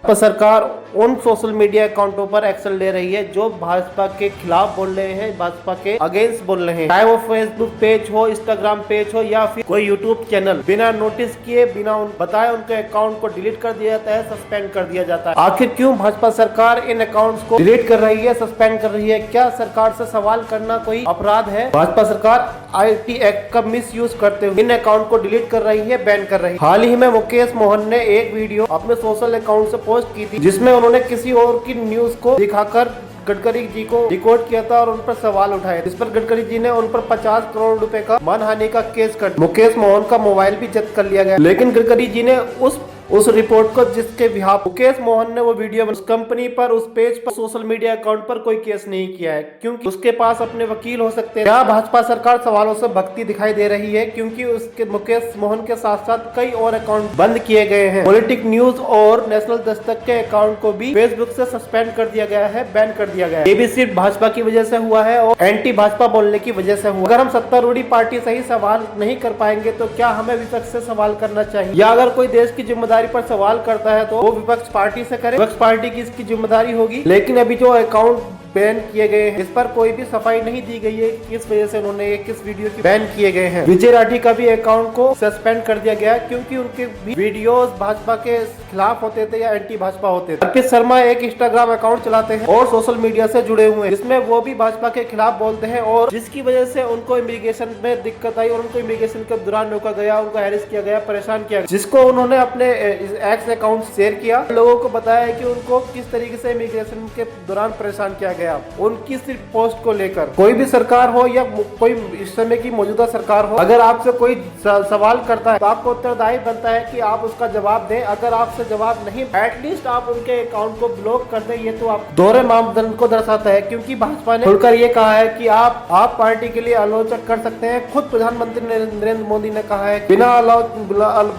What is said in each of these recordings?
भाजपा सरकार उन social media अकाउंटों पर एक्शन ले रही है जो भाजपा के खिलाफ बोल रहे हैं, भाजपा के अगेंस्ट बोल रहे हैं, चाहे वो फेसबुक पेज हो, इंस्टाग्राम पेज हो या फिर कोई यूट्यूब चैनल। बिना नोटिस किए, बिना बताए उनके अकाउंट को डिलीट कर दिया जाता है, सस्पेंड कर दिया जाता है। आखिर क्यों भाजपा सरकार इन अकाउंट्स को डिलीट कर रही है, सस्पेंड कर रही है? क्या सरकार से सवाल करना कोई अपराध है? भाजपा सरकार IT एक्ट का मिस यूज करते हुए इन अकाउंट को डिलीट कर रही है, बैन कर रही है। हाल ही में मुकेश मोहन ने एक वीडियो अपने सोशल अकाउंट से पोस्ट की थी जिसमें उन्होंने किसी और की न्यूज को दिखाकर गडकरी जी को रिकॉर्ड किया था और उन पर सवाल उठाए, जिस पर गडकरी जी ने उन पर 50 करोड़ रुपए का मानहानि का केस कर दिया। मुकेश मोहन का मोबाइल भी जब्त कर लिया गया, लेकिन गडकरी जी ने उस रिपोर्ट को जिसके बिहाफ मुकेश मोहन ने वो वीडियो उस कंपनी पर, उस पेज पर, सोशल मीडिया अकाउंट पर कोई केस नहीं किया है, क्योंकि उसके पास अपने वकील हो सकते हैं। क्या भाजपा सरकार सवालों से भक्ति दिखाई दे रही है? क्योंकि उसके मुकेश मोहन के साथ साथ कई और अकाउंट बंद किए गए हैं। पॉलिटिक न्यूज और नेशनल दस्तक के अकाउंट को भी फेसबुक से सस्पेंड कर दिया गया है, बैन कर दिया गया है। ये भी सिर्फ भाजपा की वजह से हुआ है और एंटी भाजपा बोलने की वजह से हुआ। अगर हम सत्तारूढ़ी पार्टी से ही सवाल नहीं कर पाएंगे तो क्या हमें विपक्ष से सवाल करना चाहिए? या अगर कोई देश की जिम्मेदारी पर सवाल करता है तो वो विपक्ष पार्टी से करे, विपक्ष पार्टी की इसकी जिम्मेदारी होगी। लेकिन अभी जो अकाउंट बैन किए गए हैं इस पर कोई भी सफाई नहीं दी गई है, किस वजह से उन्होंने किस वीडियो की बैन किए गए हैं। विजय राठी का भी अकाउंट को सस्पेंड कर दिया गया क्योंकि उनके वीडियोस भाजपा के खिलाफ होते थे या एंटी भाजपा होते थे। अर्पित शर्मा एक इंस्टाग्राम अकाउंट चलाते हैं और सोशल मीडिया से जुड़े हुए हैं, जिसमें वो भी भाजपा के खिलाफ बोलते हैं और जिसकी वजह से उनको इमिग्रेशन में दिक्कत आई और उनको इमिग्रेशन के दौरान रोका गया, उनको हैरेस किया गया, परेशान किया गया, जिसको उन्होंने अपने एक्स अकाउंट शेयर किया, लोगों को बताया कि उनको किस तरीके से इमिग्रेशन के दौरान परेशान किया गया, उनकी सिर्फ पोस्ट को लेकर। कोई भी सरकार हो या कोई इस समय की मौजूदा सरकार हो, अगर आपसे कोई सवाल करता है तो आपको उत्तरदायी बनता है कि आप उसका जवाब दें। अगर आपसे जवाब नहीं, एटलीस्ट आप उनके अकाउंट को ब्लॉक कर दें। ये तो आप दोहरे मापदंड को दर्शाता है, क्योंकि भाजपा ने खुलकर ये कहा है कि आप पार्टी के लिए आलोचना कर सकते हैं। खुद प्रधानमंत्री नरेंद्र मोदी ने कहा है बिना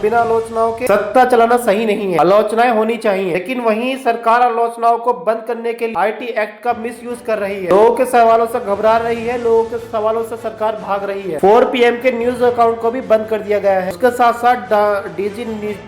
आलोचनाओं के सत्ता चलाना सही नहीं है, आलोचनाएं होनी चाहिए। लेकिन वहीं सरकार आलोचनाओं को बंद करने के लिए IT एक्ट का मिस यूज कर रही है, लोगों के सवालों से घबरा रही है, लोगों के सवालों से सरकार भाग रही है। 4 PM के न्यूज अकाउंट को भी बंद कर दिया गया है। उसके साथ साथ DG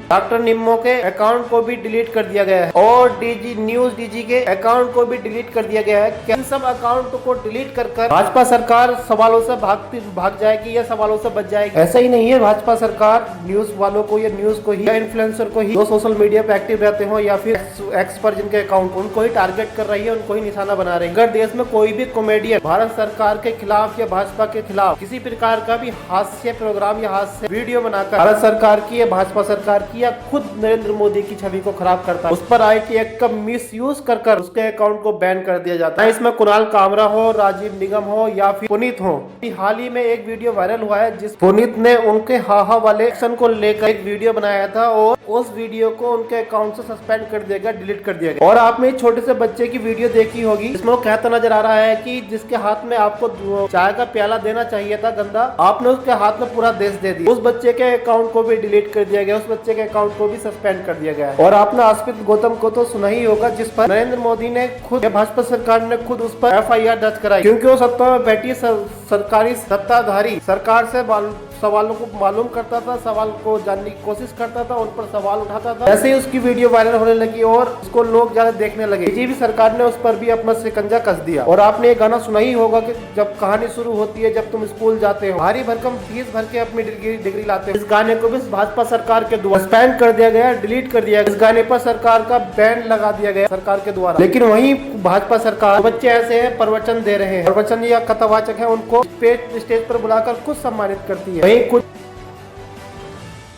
डॉक्टर निम्मो के अकाउंट को भी डिलीट कर दिया गया है और DG के अकाउंट को भी डिलीट कर दिया गया है। क्या इन सब अकाउंट को डिलीट कर भाजपा सरकार सवालों से भाग जाएगी या सवालों से बच जाएगी? ऐसा ही नहीं है। भाजपा सरकार न्यूज वालों को या न्यूज को ही या इन्फ्लुएंसर को ही, जो सोशल मीडिया पे एक्टिव रहते हो या फिर एक्स पर जिनके अकाउंट, उनको ही टारगेट कर रही है, उनको ही निशाना बना रही है। अगर देश में कोई भी कॉमेडियन भारत सरकार के खिलाफ या भाजपा के खिलाफ किसी प्रकार का भी हास्य प्रोग्राम या हास्य वीडियो बनाकर भारत सरकार की या भाजपा सरकार की या खुद नरेंद्र मोदी की छवि को खराब करता है, उस पर IT एक्ट का मिस यूज कर उसके अकाउंट को बैन कर दिया जाता है। इसमें कुणाल कामरा हो, राजीव निगम हो या फिर पुनीत हो। हाल ही में एक वीडियो वायरल हुआ है जिस पुनीत ने उनके हाहा वाले एक्शन को लेकर एक वीडियो बनाया था और उस वीडियो को उनके अकाउंट से सस्पेंड कर दिया गया, डिलीट कर दिया गया। और आपने एक छोटे से बच्चे की वीडियो देखी होगी जिसमें वो कहता नजर आ रहा है कि जिसके हाथ में आपको चाय का प्याला देना चाहिए था गंदा, आपने उसके हाथ में पूरा देश दे दिया। उस बच्चे के अकाउंट को भी डिलीट कर दिया गया, उस बच्चे के अकाउंट को भी सस्पेंड कर दिया गया। और आपने आश्रित गौतम को तो सुना ही होगा, जिस पर नरेंद्र मोदी ने खुद, भाजपा सरकार ने खुद उस पर FIR दर्ज कराई, क्योंकि वो सत्ता में बैठी सरकारी सत्ताधारी सरकार से सवालों को मालूम करता था, सवाल को जानने की कोशिश करता था, उन पर सवाल उठाता था। ऐसे ही उसकी वीडियो वायरल होने लगी और उसको लोग ज्यादा देखने लगे। BJP सरकार ने उस पर भी अपना शिकंजा कस दिया। और आपने ये गाना सुना ही होगा कि जब कहानी शुरू होती है, जब तुम स्कूल जाते हो, भारी भरकम फीस भर के अपनी डिग्री लाते हो। इस गाने को भी भाजपा सरकार के द्वारा सस्पेंड कर दिया गया, डिलीट कर दिया गया। इस गाने पर सरकार का बैन लगा दिया गया सरकार के द्वारा। लेकिन वहीं भाजपा सरकार, बच्चे ऐसे हैं प्रवचन दे रहे हैं, प्रवचन या कथावाचक है, उनको स्टेज पर बुलाकर खुद सम्मानित करती है। वहीं कुछ